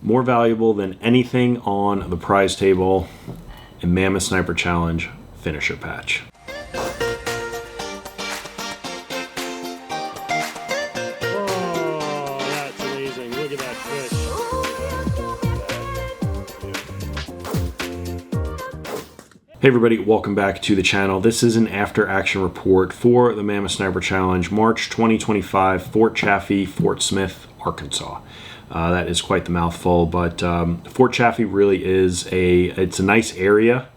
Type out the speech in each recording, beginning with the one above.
more valuable than anything on the prize table, a Mammoth Sniper Challenge finisher patch. Oh, that's amazing. Look at that fish. Hey everybody, welcome back to the channel. This is an after action report for the Mammoth Sniper Challenge, March 2025, Fort Chaffee, Fort Smith, Arkansas. That is quite the mouthful, but Fort Chaffee really is it's a nice area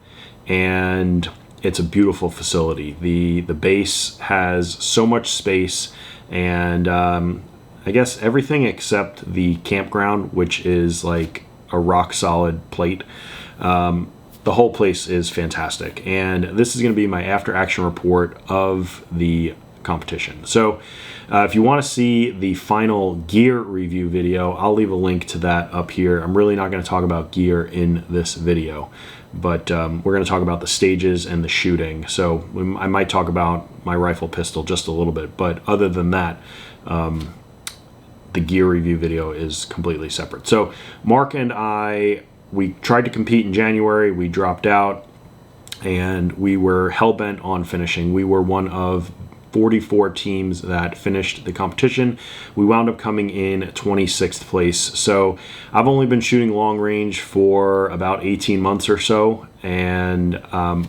and it's a beautiful facility. The base has so much space and I guess everything except the campground, which is like a rock solid plate. The whole place is fantastic, and this is going to be my after action report of the competition. So if you want to see the final gear review video, I'll leave a link to that up here. I'm really not going to talk about gear in this video, but we're going to talk about the stages and the shooting. So I might talk about my rifle pistol just a little bit, but other than that, the gear review video is completely separate. So Mark and we tried to compete in January, we dropped out, and we were hell-bent on finishing. We were one of 44 teams that finished the competition. We wound up coming in 26th place. So I've only been shooting long range for about 18 months or so, and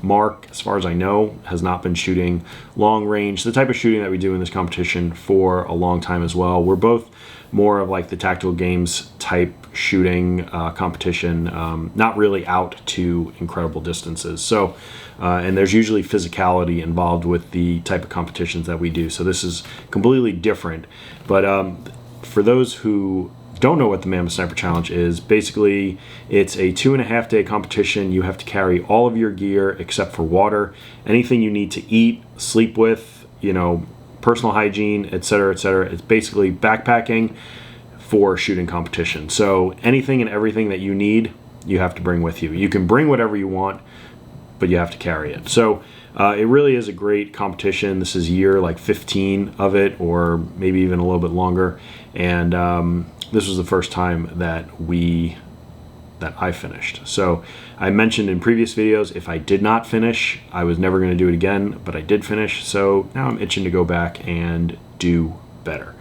Mark, as far as I know, has not been shooting long range, the type of shooting that we do in this competition, for a long time as well. We're both more of like the tactical games type shooting competition, not really out to incredible distances. So, and there's usually physicality involved with the type of competitions that we do. So this is completely different. But for those who don't know what the Mammoth Sniper Challenge is, basically it's a 2.5 day competition. You have to carry all of your gear except for water, anything you need to eat, sleep with, personal hygiene, etc., etc. It's basically backpacking for shooting competition. So anything and everything that you need, you have to bring with you. You can bring whatever you want, but you have to carry it. So it really is a great competition. This is year like 15 of it, or maybe even a little bit longer. And this was the first time that I finished. So I mentioned in previous videos, if I did not finish, I was never going to do it again, but I did finish. So now I'm itching to go back and do better.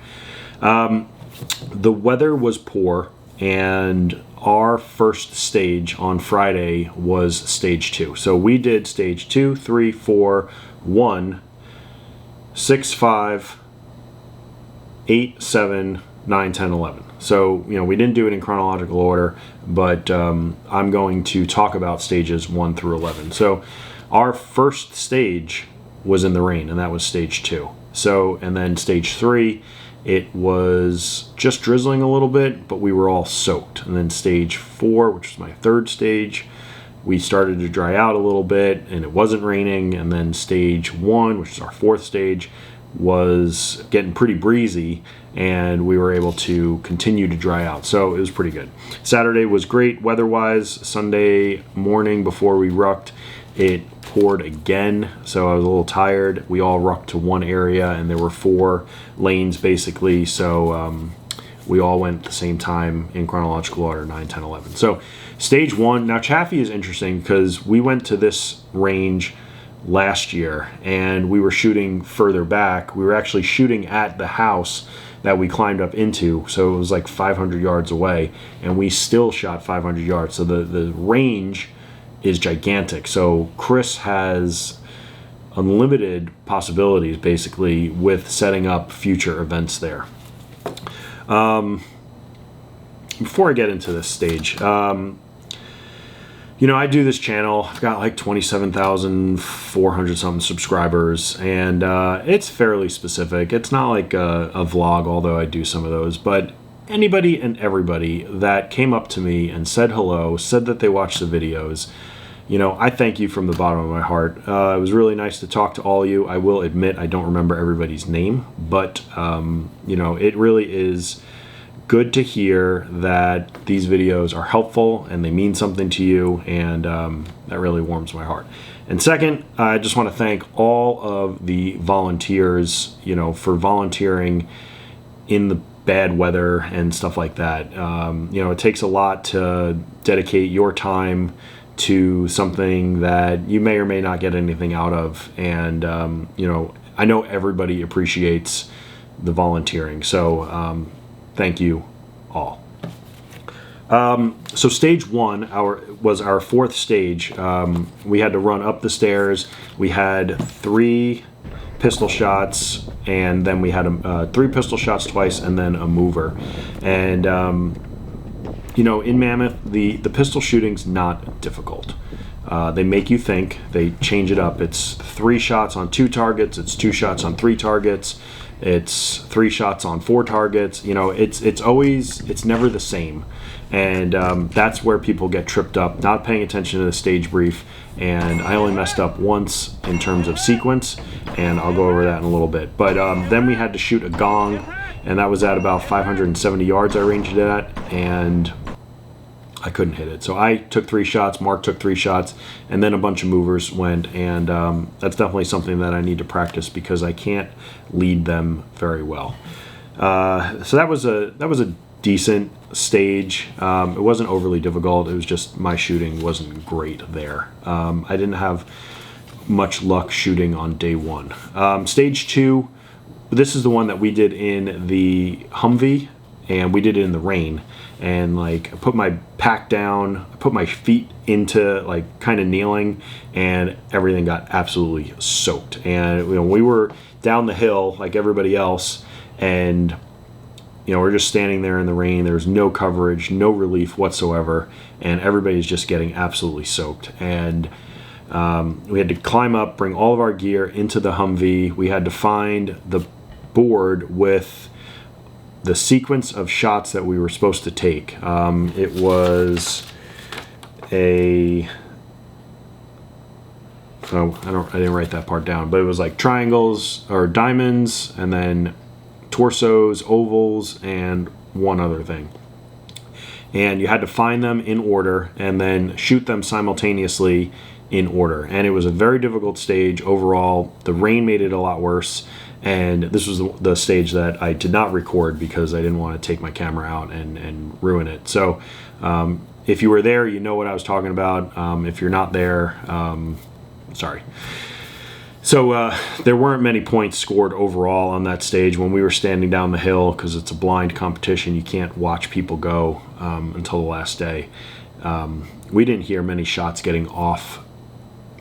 The weather was poor, and our first stage on Friday was stage 2. So we did stage 2, 3, 4, 1, 6, 5, 8, 7, 9, 10, 11. So, we didn't do it in chronological order, but I'm going to talk about stages 1 through 11. So our first stage was in the rain, and that was stage 2. So, and then stage 3, it was just drizzling a little bit, but we were all soaked. And then stage 4, which was my third stage, we started to dry out a little bit, and it wasn't raining. And then stage 1, which is our fourth stage, was getting pretty breezy, and we were able to continue to dry out. So it was pretty good. Saturday was great weather-wise. Sunday morning before we rucked, it poured again, so I was a little tired. We all rucked to one area, and there were 4 lanes basically, so we all went at the same time in chronological order, 9, 10, 11. So stage 1, now Chaffee is interesting because we went to this range last year and we were shooting further back. We were actually shooting at the house that we climbed up into, so it was like 500 yards away, and we still shot 500 yards. So the range is gigantic. So Chris has unlimited possibilities basically with setting up future events there. Before I get into this stage, I do this channel. I've got like 27,400 something subscribers, and it's fairly specific. It's not like a vlog, although I do some of those, but anybody and everybody that came up to me and said hello, said that they watched the videos, I thank you from the bottom of my heart. It was really nice to talk to all of you. I will admit I don't remember everybody's name, but it really is good to hear that these videos are helpful and they mean something to you, and that really warms my heart. And second, I just want to thank all of the volunteers, for volunteering in the bad weather and stuff like that. It takes a lot to dedicate your time to something that you may or may not get anything out of. And, I know everybody appreciates the volunteering. So thank you all. So stage one was our fourth stage. We had to run up the stairs. We had 3 pistol shots, and then we had 3 pistol shots twice, and then a mover. And in Mammoth, the pistol shooting's not difficult. They make you think. They change it up. It's 3 shots on 2 targets. It's 2 shots on 3 targets. It's 3 shots on 4 targets. It's never the same. And that's where people get tripped up, not paying attention to the stage brief. And I only messed up once in terms of sequence, and I'll go over that in a little bit. But then we had to shoot a gong, and that was at about 570 yards I ranged it at, and I couldn't hit it. So I took 3 shots, Mark took 3 shots, and then a bunch of movers went, and that's definitely something that I need to practice because I can't lead them very well. So that was a decent stage. It wasn't overly difficult. It was just my shooting wasn't great there. I didn't have much luck shooting on day 1. Stage 2, this is the one that we did in the Humvee, and we did it in the rain. And I put my pack down, I put my feet into kind of kneeling, and everything got absolutely soaked. And we were down the hill like everybody else, and we're just standing there in the rain. There's no coverage, no relief whatsoever, and everybody's just getting absolutely soaked. And we had to climb up, bring all of our gear into the Humvee. We had to find the board with the sequence of shots that we were supposed to take. It was I didn't write that part down, but it was like triangles or diamonds, and then torsos, ovals, and one other thing. And you had to find them in order and then shoot them simultaneously in order. And it was a very difficult stage overall. The rain made it a lot worse. And this was the stage that I did not record because I didn't want to take my camera out and ruin it. So if you were there, you know what I was talking about. If you're not there, sorry. So there weren't many points scored overall on that stage when we were standing down the hill because it's a blind competition. You can't watch people go until the last day. We didn't hear many shots getting off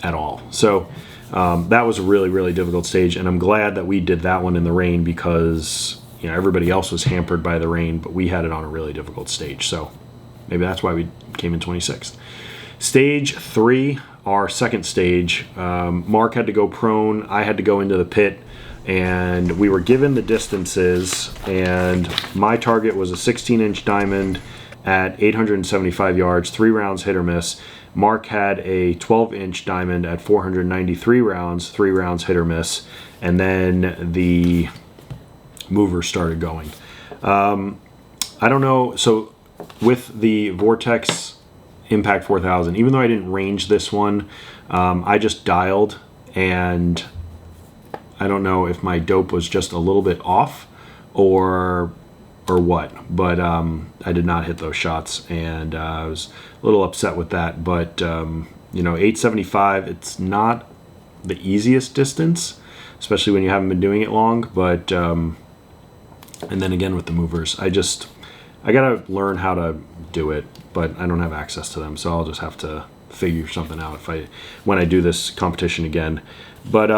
at all. So that was a really, really difficult stage, and I'm glad that we did that one in the rain because everybody else was hampered by the rain, but we had it on a really difficult stage. So maybe that's why we came in 26th. Stage 3, our second stage, Mark had to go prone, I had to go into the pit, and we were given the distances, and my target was a 16-inch diamond at 875 yards, 3 rounds hit or miss. Mark had a 12-inch diamond at 493 rounds, 3 rounds hit or miss, and then the mover started going. I don't know, so with the Vortex Impact 4000, even though I didn't range this one, I just dialed, and I don't know if my dope was just a little bit off or what, but I did not hit those shots, and I was a little upset with that. But 875, it's not the easiest distance, especially when you haven't been doing it long. But and then again with the movers, I gotta learn how to do it, but I don't have access to them, so I'll just have to figure something out when I do this competition again. But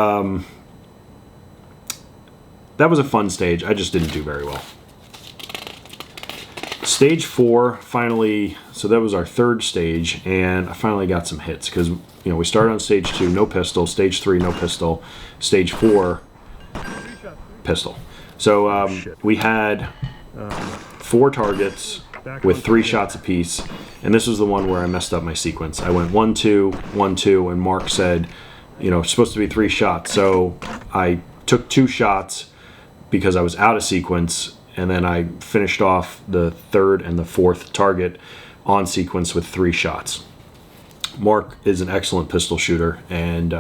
that was a fun stage. I just didn't do very well. Stage 4, finally, so that was our third stage, and I finally got some hits because we started on stage 2, no pistol, stage 3, no pistol, stage 4, pistol. So we had 4 targets with 3 shots apiece, and this was the one where I messed up my sequence. I went 1-2, 1-2, and Mark said, it's supposed to be 3 shots. So I took 2 shots because I was out of sequence, and then I finished off the 3rd and the 4th target on sequence with 3 shots. Mark is an excellent pistol shooter, and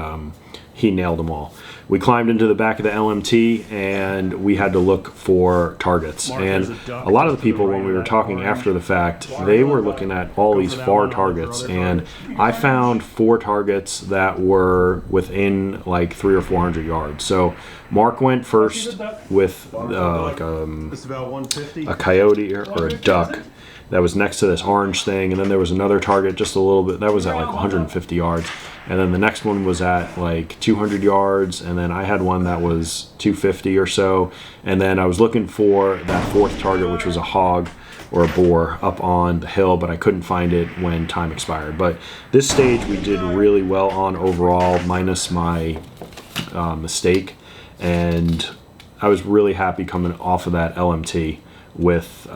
he nailed them all. We climbed into the back of the LMT and we had to look for targets. And a lot of the people, when we were talking after the fact, they were looking at all these far targets. And I found 4 targets that were within like 300 or 400 yards. So Mark went first with like a coyote or a duck that was next to this orange thing, and then there was another target just a little bit that was at like 150 yards, and then the next one was at like 200 yards, and then I had one that was 250 or so, and then I was looking for that 4th target, which was a hog or a boar up on the hill, but I couldn't find it when time expired. But this stage we did really well on overall, minus my mistake, and I was really happy coming off of that LMT with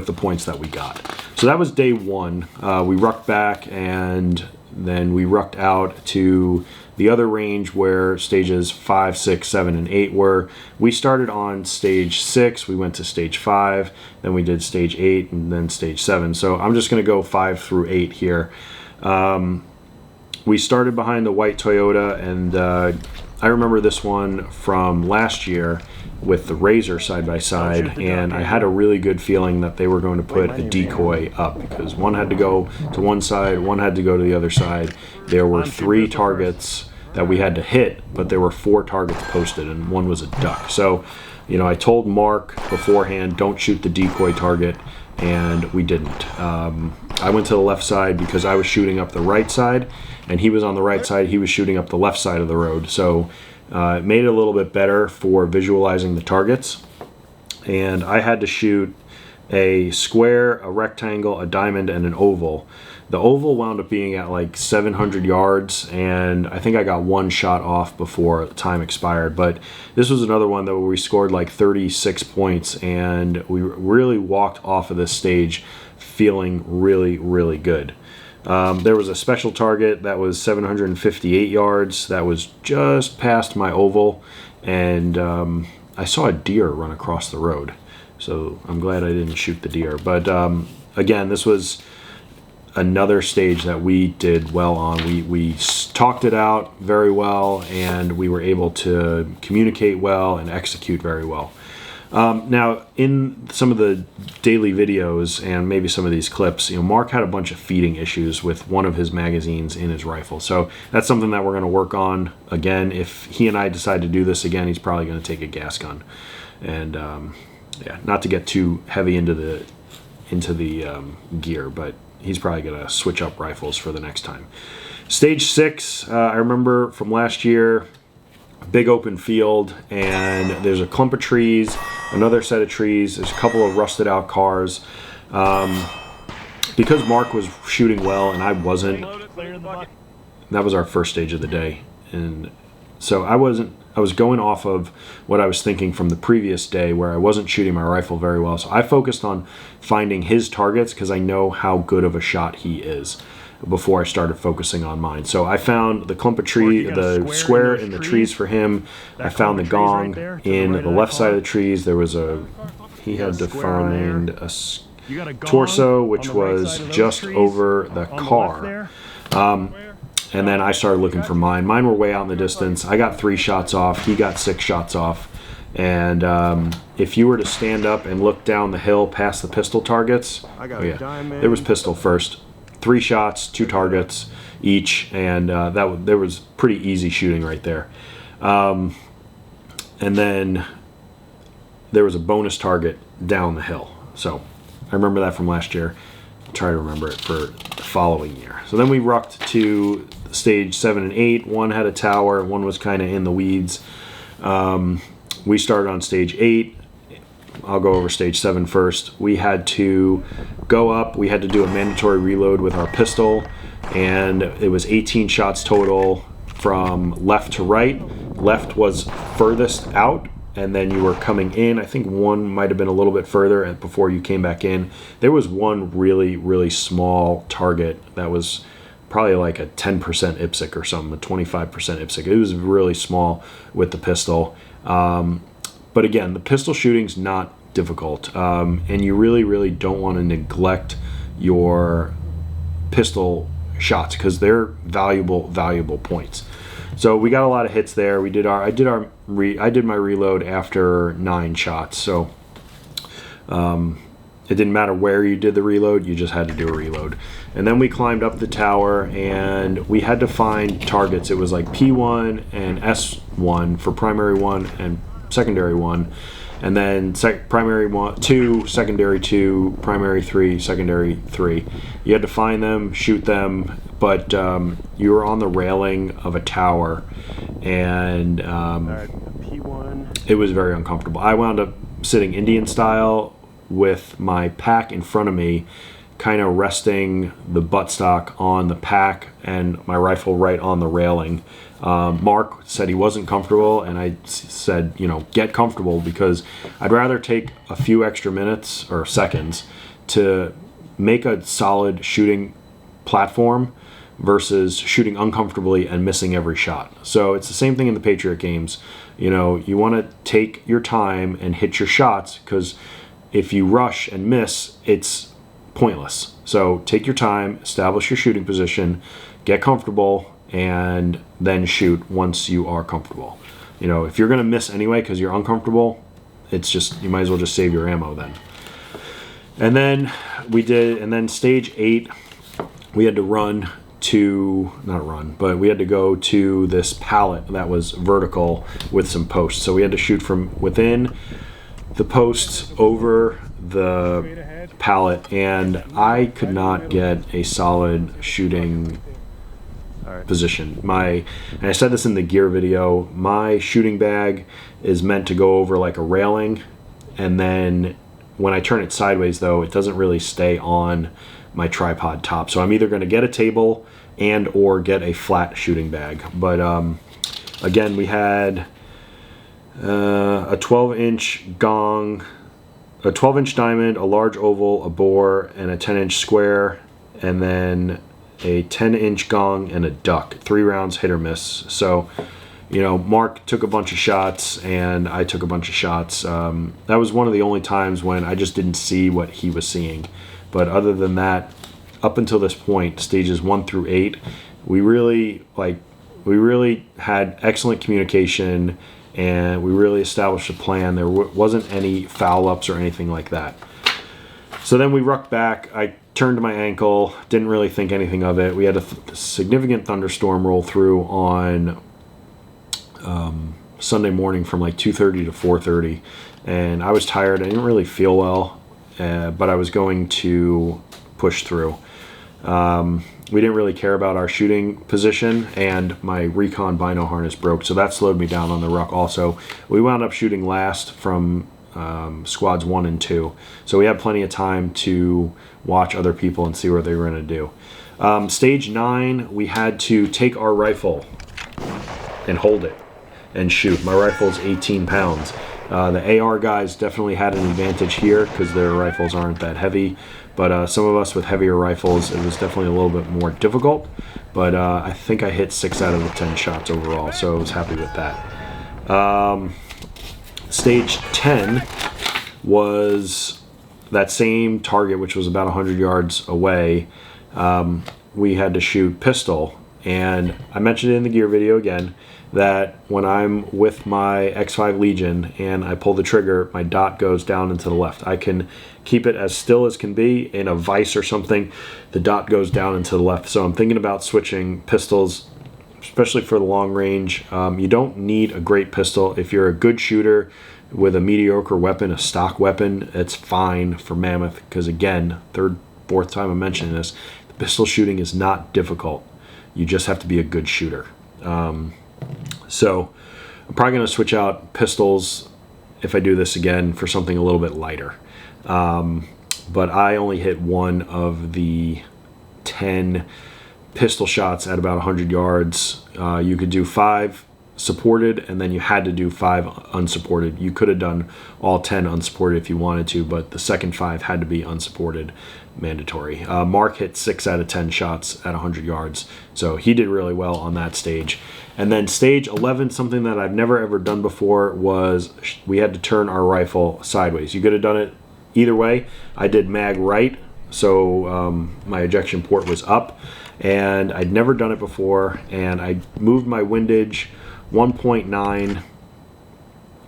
the points that we got. So that was day 1. We rucked back, and then we rucked out to the other range where stages 5, 6, 7, and 8 were. We started on stage 6, we went to stage 5, then we did stage 8, and then stage 7. So I'm just going to go 5 through 8 here. We started behind the white Toyota, and I remember this one from last year with the Razor side by side, and I had a really good feeling that they were going to put a decoy up, because one had to go to one side, one had to go to the other side. There were 3 targets that we had to hit, but there were 4 targets posted, and one was a duck. So, you know, I told Mark beforehand, don't shoot the decoy target, and we didn't. I went to the left side because I was shooting up the right side, and he was on the right side, he was shooting up the left side of the road. So it made it a little bit better for visualizing the targets. And I had to shoot a square, a rectangle, a diamond, and an oval. The oval wound up being at like 700 yards, and I think I got 1 shot off before time expired. But this was another one that we scored like 36 points, and we really walked off of this stage feeling really, really good. There was a special target that was 758 yards that was just past my oval, and I saw a deer run across the road, so I'm glad I didn't shoot the deer. But again, this was another stage that we did well on. We talked it out very well, and we were able to communicate well and execute very well. Now, in some of the daily videos and maybe some of these clips, you know, Mark had a bunch of feeding issues with one of his magazines in his rifle. So that's something that we're going to work on again. If he and I decide to do this again, he's probably going to take a gas gun. And yeah, not to get too heavy into the gear, but he's probably going to switch up rifles for the next time. Stage 6, I remember from last year, big open field, and there's a clump of trees, another set of trees, there's a couple of rusted out cars. Because Mark was shooting well and I wasn't, that was our first stage of the day, and so I was going off of what I was thinking from the previous day where I wasn't shooting my rifle very well. So I focused on finding his targets because I know how good of a shot he is before I started focusing on mine. So I found the clump of tree, the square in the trees for him. I found the gong in the left side of the trees. There was he had defined a torso, which was just over the car. And then I started looking for mine. Mine were way out in the distance. I got 3 shots off. He got 6 shots off. And if you were to stand up and look down the hill past the pistol targets, there was pistol first. 3 shots, 2 targets each, and there was pretty easy shooting right there. And then there was a bonus target down the hill. So I remember that from last year. I'll try to remember it for the following year. So then we rucked to stage 7 and 8. One had a tower, one was kind of in the weeds. We started on stage 8. I'll go over stage 7 first. We had to go up. We had to do a mandatory reload with our pistol, and it was 18 shots total from left to right. Left was furthest out, and then you were coming in. I think one might have been a little bit further before you came back in. There was one really, really small target that was probably like a 10% IPSC or something, a 25% IPSC. It was really small with the pistol. But again, the pistol shooting's not difficult, and you really, really don't want to neglect your pistol shots because they're valuable, valuable points. So we got a lot of hits there. I did my reload after 9 shots. So it didn't matter where you did the reload, you just had to do a reload. And then we climbed up the tower and we had to find targets. It was like P1 and S1 for primary 1 and secondary 1. And then primary 2, secondary 2, primary 3, secondary 3. You had to find them, shoot them, but you were on the railing of a tower, and P1. it was very uncomfortable. I wound up sitting Indian style with my pack in front of me, kind of resting the buttstock on the pack and my rifle right on the railing. Mark said he wasn't comfortable, and I said, get comfortable, because I'd rather take a few extra minutes or seconds to make a solid shooting platform versus shooting uncomfortably and missing every shot. So it's the same thing in the Patriot games. You want to take your time and hit your shots, because if you rush and miss, it's pointless. So take your time, establish your shooting position, get comfortable, and then shoot once you are comfortable. If you're going to miss anyway because you're uncomfortable, you might as well just save your ammo then. And then stage 8, we had to we had to go to this pallet that was vertical with some posts. So we had to shoot from within the posts over the pallet, and I could not get a solid shooting position. And I said this in the gear video, my shooting bag is meant to go over like a railing, and then when I turn it sideways though, it doesn't really stay on my tripod top. So I'm either going to get a table and or get a flat shooting bag. But again, we had a 12-inch gong, a 12-inch diamond, a large oval, a bore, and a 10-inch square, and then a 10-inch gong and a duck. 3 rounds hit or miss. So, Mark took a bunch of shots and I took a bunch of shots. That was one of the only times when I just didn't see what he was seeing. But other than that, up until this point, stages 1 through 8, we really had excellent communication, and we really established a plan. There wasn't any foul ups or anything like that. So then we rucked back. I turned my ankle, didn't really think anything of it. We had a significant thunderstorm roll through on Sunday morning from like 2:30 to 4:30, and I was tired. I didn't really feel well, but I was going to push through. We didn't really care about our shooting position, and my recon bino harness broke, so that slowed me down on the ruck also. We wound up shooting last from squads 1 and 2, so we had plenty of time to watch other people and see what they were going to do. Stage 9, we had to take our rifle and hold it and shoot. My rifle's 18 pounds. The AR guys definitely had an advantage here because their rifles aren't that heavy, but some of us with heavier rifles, it was definitely a little bit more difficult, but I think I hit 6 out of the 10 shots overall, so I was happy with that. Stage 10 was that same target, which was about 100 yards away. We had to shoot pistol, and I mentioned it in the gear video again, that when I'm with my X5 Legion and I pull the trigger, my dot goes down and to the left. I can keep it as still as can be. In a vise or something, the dot goes down and to the left. So I'm thinking about switching pistols, especially for the long range. You don't need a great pistol. If you're a good shooter with a mediocre weapon, a stock weapon, it's fine for Mammoth, because again, third, fourth time I'm mentioning this, the pistol shooting is not difficult. You just have to be a good shooter. So I'm probably going to switch out pistols if I do this again for something a little bit lighter. But I only hit 1 of the 10 pistol shots at about 100 yards. You could do 5 supported, and then you had to do 5 unsupported. You could have done all 10 unsupported if you wanted to, but the second 5 had to be unsupported, mandatory. Mark hit 6 out of 10 shots at 100 yards, so he did really well on that stage. And then stage 11, something that I've never ever done before, was we had to turn our rifle sideways. You could have done it either way. I did mag right so my ejection port was up, and I'd never done it before, and I moved my windage 1.9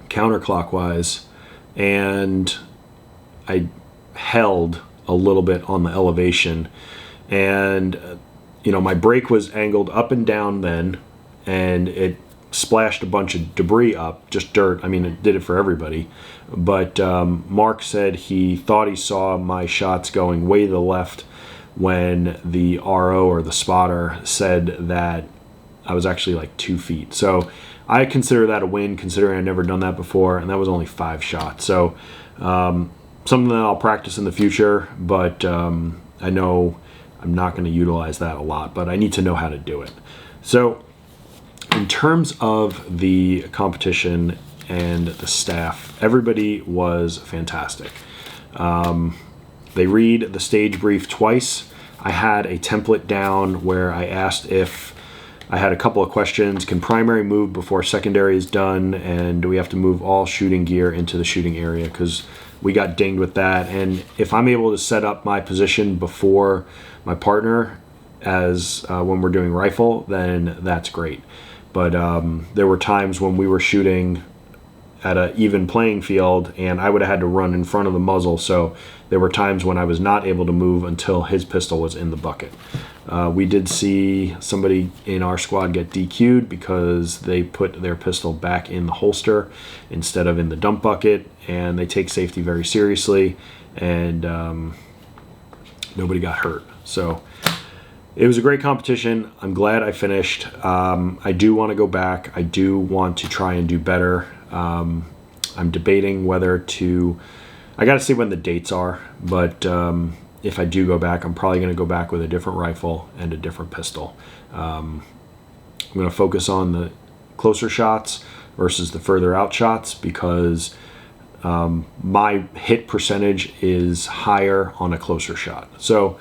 counterclockwise, and I held a little bit on the elevation, and my brake was angled up and down then, and it splashed a bunch of debris up, just dirt. I mean, it did it for everybody, but Mark said he thought he saw my shots going way to the left when the RO, or the spotter, said that I was actually like 2 feet. So I consider that a win, considering I'd never done that before, and that was only 5 shots. So something that I'll practice in the future, but I know I'm not going to utilize that a lot, but I need to know how to do it. So in terms of the competition and the staff, everybody was fantastic. They read the stage brief twice. I had a template down where I asked if I had a couple of questions. Can primary move before secondary is done? And do we have to move all shooting gear into the shooting area? Because we got dinged with that. And if I'm able to set up my position before my partner as when we're doing rifle, then that's great. But there were times when we were shooting at an even playing field, and I would have had to run in front of the muzzle. So there were times when I was not able to move until his pistol was in the bucket. We did see somebody in our squad get DQ'd because they put their pistol back in the holster instead of in the dump bucket, and they take safety very seriously, and nobody got hurt. So it was a great competition. I'm glad I finished. I do want to go back. I do want to try and do better. I'm debating whether to... I got to see when the dates are, but if I do go back, I'm probably going to go back with a different rifle and a different pistol. I'm going to focus on the closer shots versus the further out shots, because my hit percentage is higher on a closer shot. So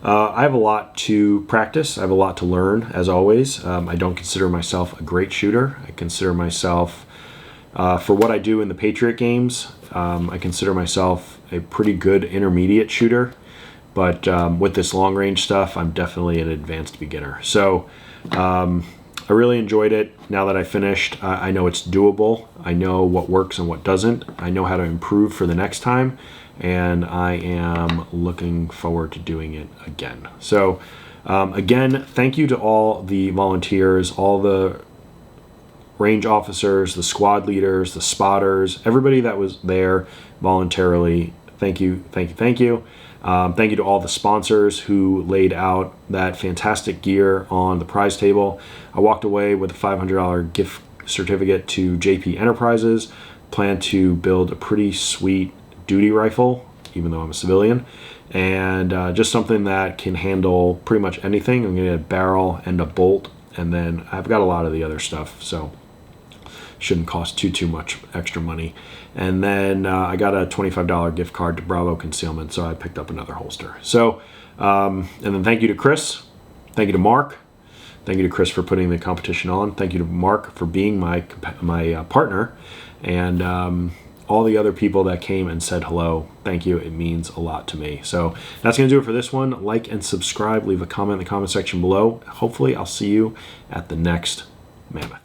I have a lot to practice. I have a lot to learn, as always. I don't consider myself a great shooter. I consider myself, for what I do in the Patriot games, I consider myself a pretty good intermediate shooter. But with this long range stuff, I'm definitely an advanced beginner. So I really enjoyed it. Now that I finished, I know it's doable. I know what works and what doesn't. I know how to improve for the next time. And I am looking forward to doing it again. So again, thank you to all the volunteers, all the range officers, the squad leaders, the spotters, everybody that was there voluntarily. Thank you, thank you, thank you. Thank you to all the sponsors who laid out that fantastic gear on the prize table. I walked away with a $500 gift certificate to JP Enterprises. Plan to build a pretty sweet duty rifle, even though I'm a civilian, and just something that can handle pretty much anything. I'm going to get a barrel and a bolt, and then I've got a lot of the other stuff, so shouldn't cost too much extra money. And then I got a $25 gift card to Bravo Concealment, so I picked up another holster. So, and then thank you to Chris. Thank you to Mark. Thank you to Chris for putting the competition on. Thank you to Mark for being my partner. And all the other people that came and said hello, thank you. It means a lot to me. So that's going to do it for this one. Like and subscribe. Leave a comment in the comment section below. Hopefully I'll see you at the next Mammoth.